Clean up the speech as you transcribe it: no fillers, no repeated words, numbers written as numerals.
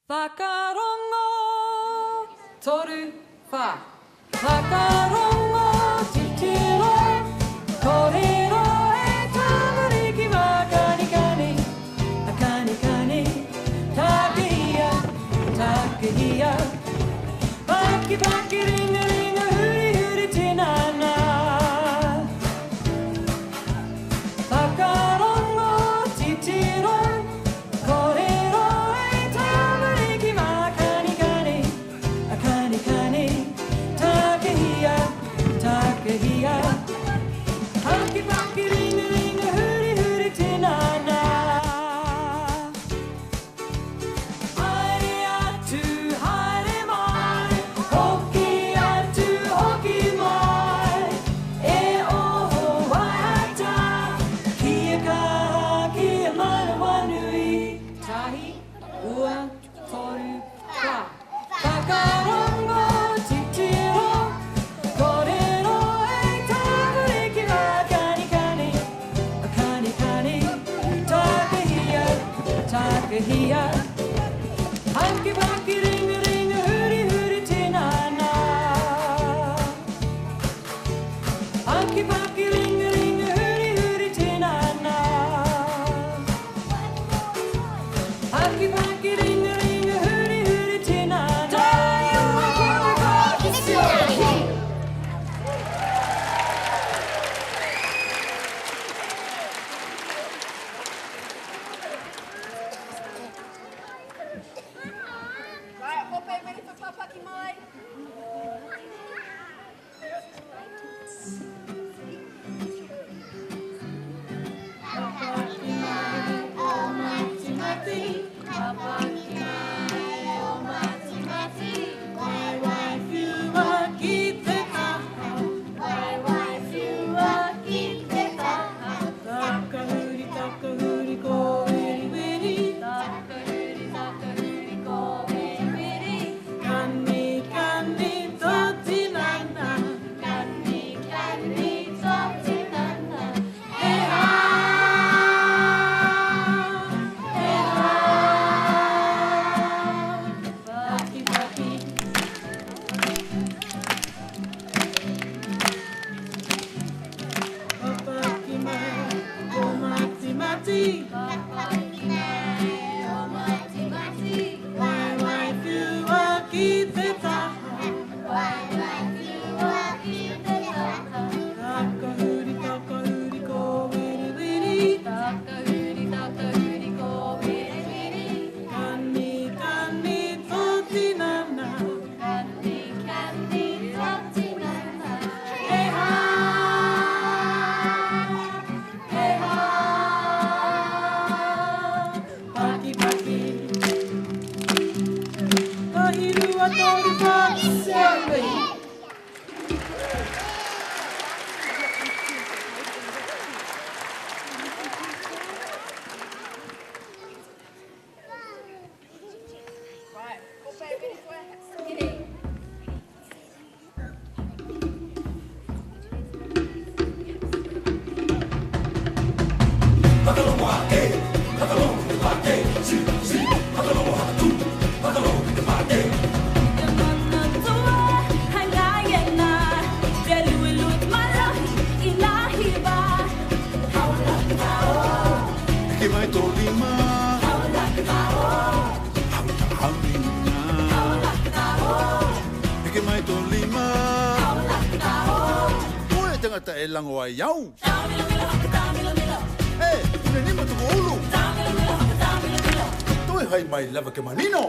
Whakarongo toru wha Whakarongo titiro Kōrero e tamariki wa kani kani Kani kani Takehia, takehia Paki paki ringa ringa huri huri tinana Whakarongo titiro Kōrero e tamariki wa kani kani Kani kani Takehia, takehia Paki paki ringa ringa huri huri tinana Haere atu, haere mai Hoki atu, hoki mai E oho waiata Kia kaha, kia mana wanui Tahi, ua, toru, wha Whakarongo titiro Kōrero e tamariki wa kani kani Kani kani Takehia, takehia Hanki panki ringa ringa huri huri tinana Hanki panki ringa ringa huri huri tinana Hanki panki ringa ringa huri huri tinana Right, Hope, ready for Papaki Mai? Right, Hope, ready for Skitty? Tangata e lango ai iau. E, ina ni matuko ulu. Toi hai mai lava ke manino.